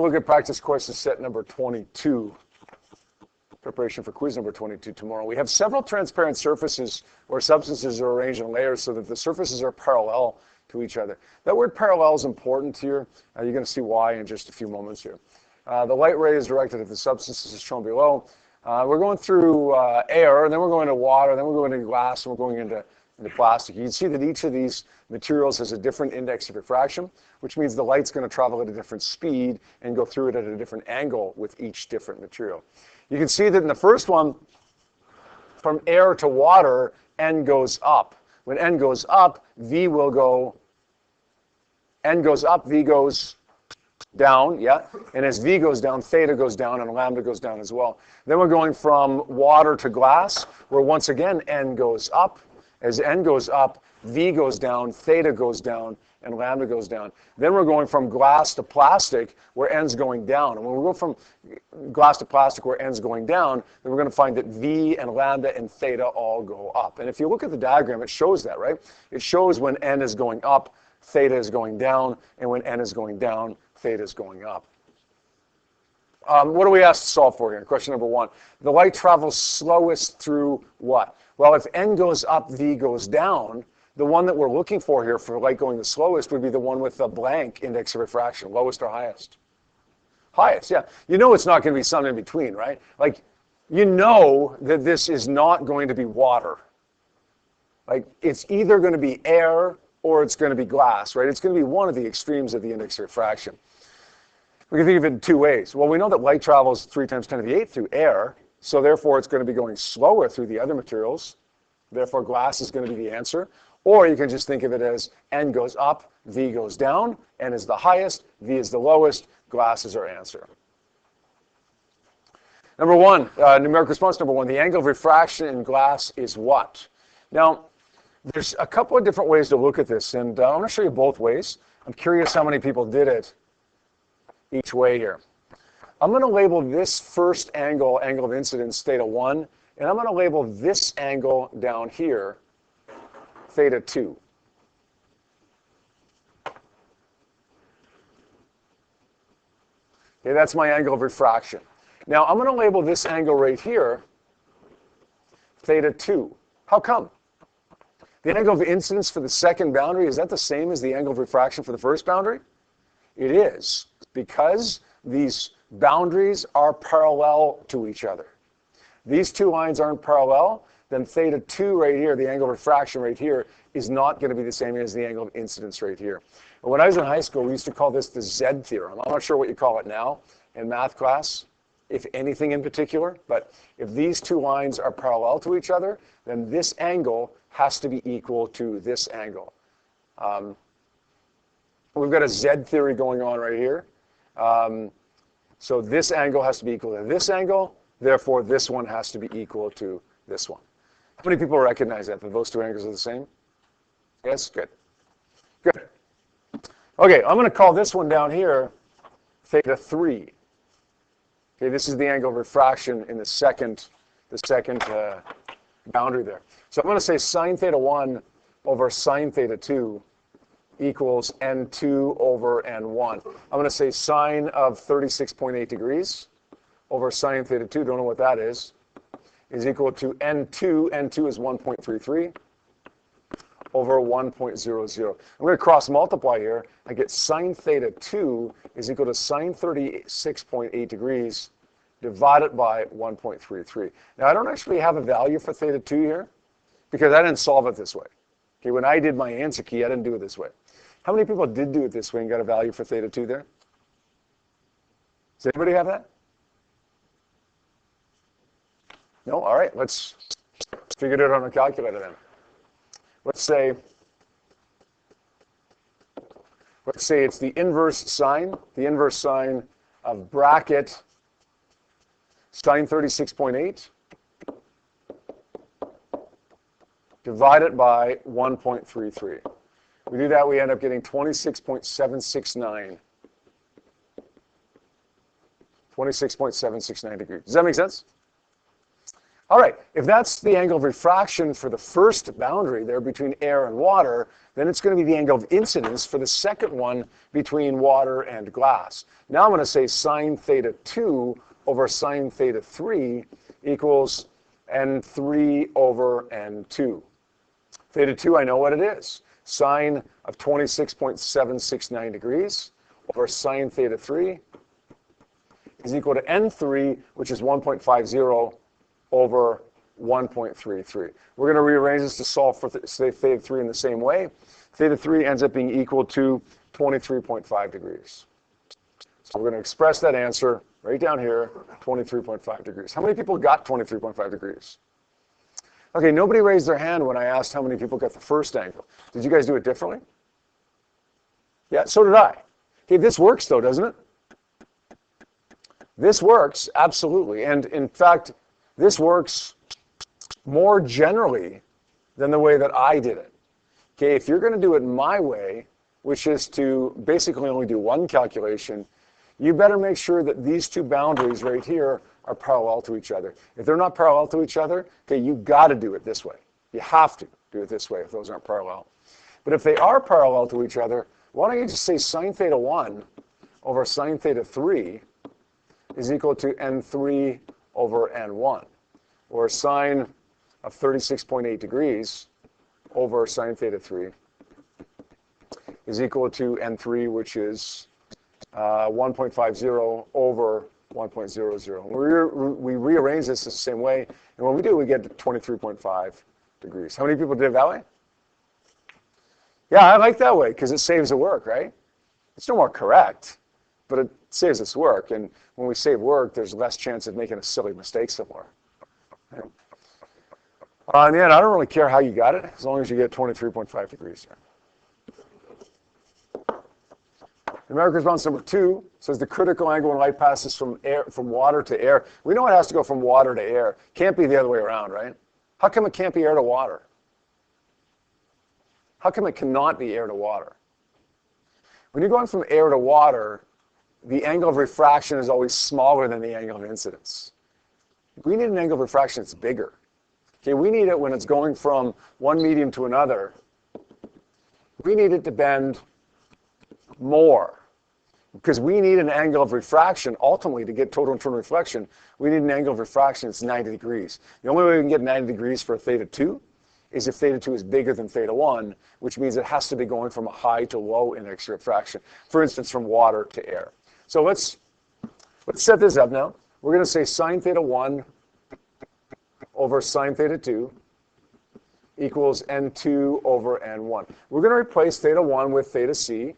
a look at practice courses set number 22. Preparation for quiz number 22 tomorrow. We have several transparent surfaces where substances are arranged in layers so that the surfaces are parallel to each other. That word parallel is important here. You're going to see why in just a few moments here. The light ray is directed at the substances as shown below. We're going through air, and then we're going to water, then we're going to glass, and we're going into plastic. You can see that each of these materials has a different index of refraction, which means the light's going to travel at a different speed and go through it at a different angle with each different material. You can see that in the first one, from air to water, N goes up. When N goes up, V will go, N goes up, V goes down, yeah? And as V goes down, theta goes down, and lambda goes down as well. Then we're going from water to glass, where once again, N goes up. As N goes up, V goes down, theta goes down, and lambda goes down. Then we're going from glass to plastic, where N's going down. And when we go from glass to plastic, where N's going down, then we're going to find that V and lambda and theta all go up. And if you look at the diagram, it shows that, right? It shows when N is going up, theta is going down, and when N is going down, theta is going up. What are we asked to solve for here? Question number 1. The light travels slowest through what? Well, if N goes up, V goes down, the one that we're looking for here for light going the slowest would be the one with the blank index of refraction, lowest or highest? Highest, yeah. You know it's not going to be something in between, right? Like, you know that this is not going to be water. Like, it's either going to be air or it's going to be glass, right? It's going to be one of the extremes of the index of refraction. We can think of it in two ways. Well, we know that light travels 3 times 10 to the 8th through air, so therefore it's going to be going slower through the other materials. Therefore, glass is going to be the answer. Or you can just think of it as N goes up, V goes down. N is the highest, V is the lowest. Glass is our answer. Number 1, numeric response number 1, the angle of refraction in glass is what? Now, there's a couple of different ways to look at this, and I'm going to show you both ways. I'm curious how many people did it each way here. I'm going to label this first angle, angle of incidence, theta 1, and I'm going to label this angle down here, theta 2. Okay, that's my angle of refraction. Now, I'm going to label this angle right here, theta 2. How come? The angle of incidence for the second boundary, is that the same as the angle of refraction for the first boundary? It is, because these boundaries are parallel to each other. These two lines aren't parallel, then theta 2 right here, the angle of refraction right here, is not going to be the same as the angle of incidence right here. And when I was in high school, we used to call this the Z theorem. I'm not sure what you call it now in math class, if anything in particular, but if these two lines are parallel to each other, then this angle has to be equal to this angle. We've got a Z theory going on right here. So this angle has to be equal to this angle, therefore this one has to be equal to this one. How many people recognize that those two angles are the same? Yes, good. Good. Okay, I'm going to call this one down here theta 3. Okay, this is the angle of refraction in the second boundary there. So I'm going to say sine theta 1 over sine theta 2 equals N2 over N1. I'm going to say sine of 36.8 degrees over sine theta 2, don't know what that is equal to N2. N2 is 1.33 over 1.00. I'm going to cross multiply here. I get sine theta 2 is equal to sine 36.8 degrees divided by 1.33. Now, I don't actually have a value for theta 2 here because I didn't solve it this way. Okay, when I did my answer key, I didn't do it this way. How many people did do it this way and got a value for theta 2 there? Does anybody have that? No? All right, let's figure it out on a calculator then. Let's say it's the inverse sine of bracket sine 36.8 divided by 1.33. We do that, we end up getting 26.769. 26.769 degrees. Does that make sense? All right, if that's the angle of refraction for the first boundary there between air and water, then it's going to be the angle of incidence for the second one between water and glass. Now I'm going to say sine theta 2 over sine theta 3 equals n3 over n2. Theta 2, I know what it is. Sine of 26.769 degrees over sine theta 3 is equal to n3, which is 1.50 over 1.33. We're going to rearrange this to solve for theta 3 in the same way. Theta 3 ends up being equal to 23.5 degrees. So we're going to express that answer right down here, 23.5 degrees. How many people got 23.5 degrees? Okay, nobody raised their hand when I asked how many people got the first angle. Did you guys do it differently? Yeah, so did I. Okay, this works though, doesn't it? This works, absolutely. And in fact, this works more generally than the way that I did it. Okay, if you're going to do it my way, which is to basically only do one calculation, you better make sure that these two boundaries right here are parallel to each other. If they're not parallel to each other, okay, you've got to do it this way. You have to do it this way if those aren't parallel. But if they are parallel to each other, why don't you just say sine theta 1 over sine theta 3 is equal to n3 over n1, or sine of 36.8 degrees over sine theta 3 is equal to n3, which is 1.50 over 1.00. We rearrange this the same way, and when we do, we get to 23.5 degrees. How many people did it that way? Yeah, I like that way because it saves the work, right? It's no more correct, but it saves us work, and when we save work, there's less chance of making a silly mistake somewhere. Okay. In the end, I don't really care how you got it, as long as you get 23.5 degrees here. Numerical response number 2 says the critical angle when light passes from water to air. We know it has to go from water to air. Can't be the other way around, right? How come it can't be air to water? How come it cannot be air to water? When you're going from air to water, the angle of refraction is always smaller than the angle of incidence. We need an angle of refraction that's bigger. Okay, we need it when it's going from one medium to another. We need it to bend more, because we need an angle of refraction ultimately to get total internal reflection. We need an angle of refraction that's 90 degrees. The only way we can get 90 degrees for theta 2 is if theta 2 is bigger than theta 1, which means it has to be going from a high to low index of refraction, for instance, from water to air. So let's set this up now. We're going to say sine theta 1 over sine theta 2 equals n2 over n1. We're going to replace theta 1 with theta c.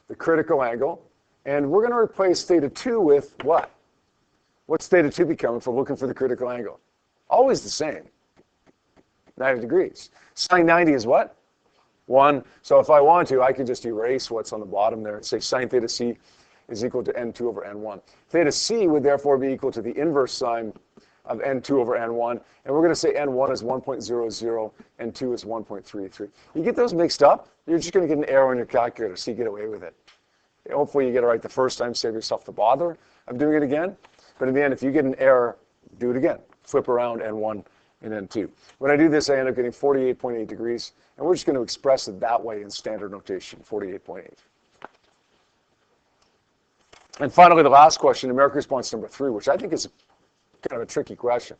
The critical angle. And we're going to replace theta 2 with what? What's theta 2 become if we're looking for the critical angle? Always the same, 90 degrees. Sine 90 is what? 1. So if I want to, I can just erase what's on the bottom there and say sine theta c is equal to n2 over n1. Theta c would therefore be equal to the inverse sine of n2 over n1. And we're going to say n1 is 1.00, n2 is 1.33. You get those mixed up, you're just going to get an error in your calculator, so you get away with it. Hopefully you get it right the first time, save yourself the bother of doing it again. But in the end, if you get an error, do it again. Flip around n1 and n2. When I do this, I end up getting 48.8 degrees, and we're just going to express it that way in standard notation, 48.8. And finally, the last question, numerical response number 3, which I think is kind of a tricky question,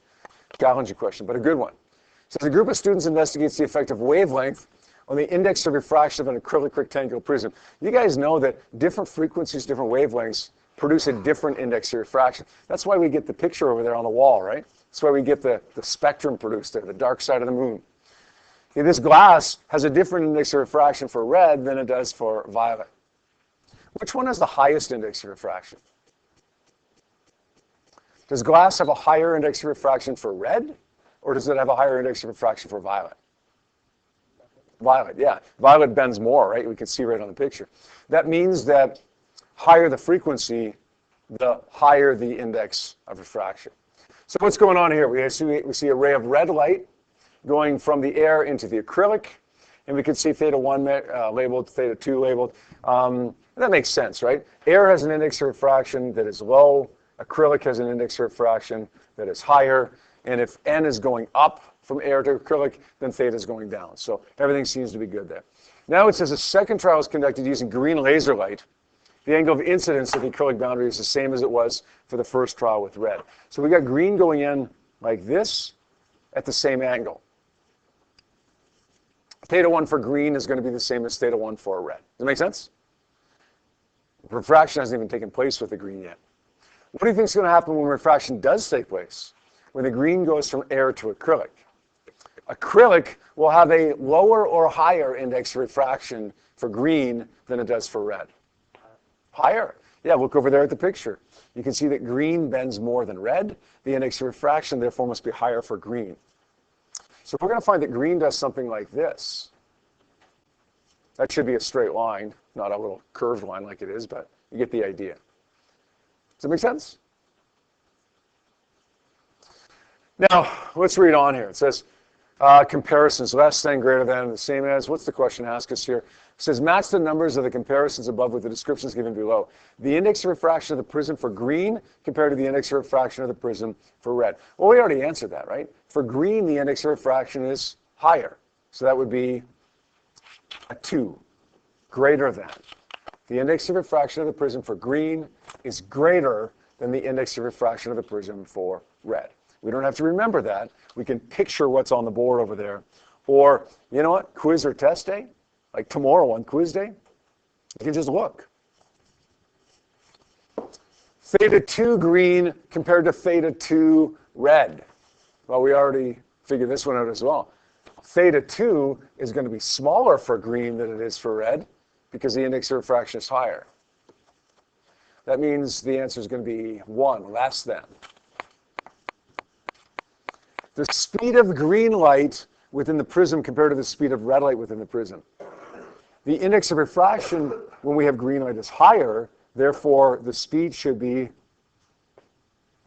challenging question, but a good one. It says a group of students investigates the effect of wavelength on the index of refraction of an acrylic rectangular prism. You guys know that different frequencies, different wavelengths produce a different index of refraction. That's why we get the picture over there on the wall, right? That's why we get the spectrum produced there, the dark side of the moon. Okay, this glass has a different index of refraction for red than it does for violet. Which one has the highest index of refraction? Does glass have a higher index of refraction for red, or does it have a higher index of refraction for violet? Violet, yeah. Violet bends more, right? We can see right on the picture. That means that higher the frequency, the higher the index of refraction. So what's going on here? We see a ray of red light going from the air into the acrylic, and we could see theta 1 labeled, theta 2 labeled. That makes sense, right? Air has an index of refraction that is low. Acrylic has an index of refraction that is higher. And if N is going up from air to acrylic, then theta is going down. So everything seems to be good there. Now it says a second trial is conducted using green laser light. The angle of incidence of the acrylic boundary is the same as it was for the first trial with red. So we got green going in like this at the same angle. Theta 1 for green is going to be the same as theta 1 for red. Does that make sense? Refraction hasn't even taken place with the green yet. What do you think is going to happen when refraction does take place? When the green goes from air to acrylic? Acrylic will have a lower or higher index of refraction for green than it does for red. Higher. Yeah, look over there at the picture. You can see that green bends more than red. The index of refraction, therefore, must be higher for green. So we're going to find that green does something like this. That should be a straight line, not a little curved line like it is, but you get the idea. Does that make sense? Now, let's read on here. It says, comparisons, less than, greater than, the same as. What's the question asked us here? It says, match the numbers of the comparisons above with the descriptions given below. The index of refraction of the prism for green compared to the index of refraction of the prism for red. Well, we already answered that, right? For green, the index of refraction is higher. So that would be a 2, greater than. The index of refraction of the prism for green is greater than the index of refraction of the prism for red. We don't have to remember that. We can picture what's on the board over there. Or, you know what, quiz or test day, like tomorrow on quiz day, you can just look. Theta 2 green compared to theta 2 red. Well, we already figured this one out as well. Theta 2 is going to be smaller for green than it is for red because the index of refraction is higher. That means the answer is going to be 1, less than. The speed of green light within the prism compared to the speed of red light within the prism. The index of refraction when we have green light is higher, therefore the speed should be,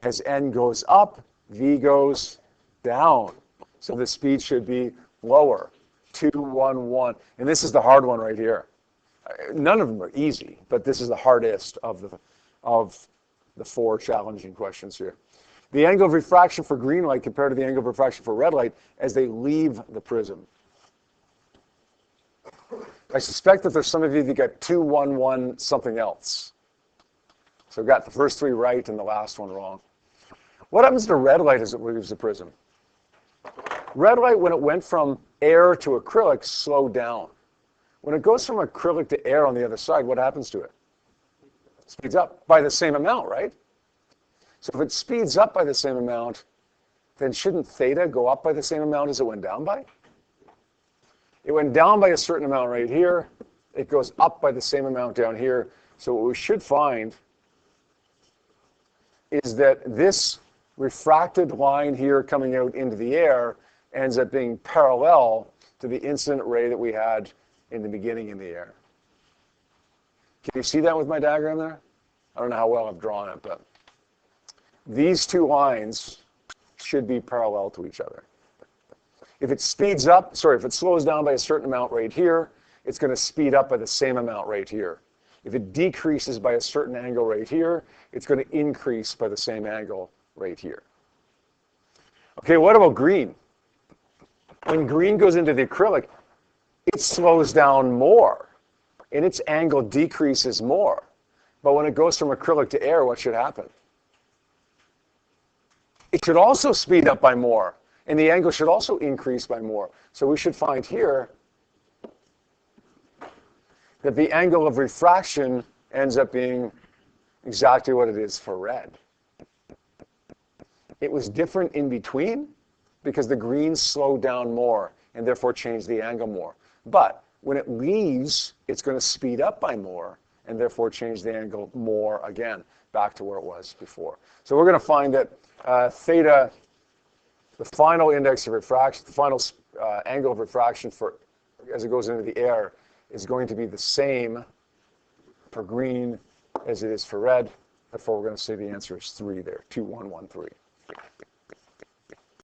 as n goes up, v goes down. So the speed should be lower, 2, 1, 1. And this is the hard one right here. None of them are easy, but this is the hardest of the 4 challenging questions here. The angle of refraction for green light compared to the angle of refraction for red light as they leave the prism. I suspect that there's some of you that got 2, 1, 1, something else. So got the first 3 right and the last one wrong. What happens to red light as it leaves the prism? Red light, when it went from air to acrylic, slowed down. When it goes from acrylic to air on the other side, what happens to it? It speeds up by the same amount, right? So if it speeds up by the same amount, then shouldn't theta go up by the same amount as it went down by? It went down by a certain amount right here. It goes up by the same amount down here. So what we should find is that this refracted line here coming out into the air ends up being parallel to the incident ray that we had in the beginning in the air. Can you see that with my diagram there? I don't know how well I've drawn it, but these 2 lines should be parallel to each other. If it speeds up, if it slows down by a certain amount right here, it's going to speed up by the same amount right here. If it decreases by a certain angle right here, it's going to increase by the same angle right here. Okay, what about green? When green goes into the acrylic, it slows down more, and its angle decreases more. But when it goes from acrylic to air, what should happen? It should also speed up by more, and the angle should also increase by more. So we should find here that the angle of refraction ends up being exactly what it is for red. It was different in between because the green slowed down more and therefore changed the angle more. But when it leaves, it's going to speed up by more and therefore change the angle more again, back to where it was before. So we're going to find that theta, the final index of refraction, the final angle of refraction for as it goes into the air is going to be the same for green as it is for red. Therefore, we're going to say the answer is 3 there, 2, 1, 1, 3.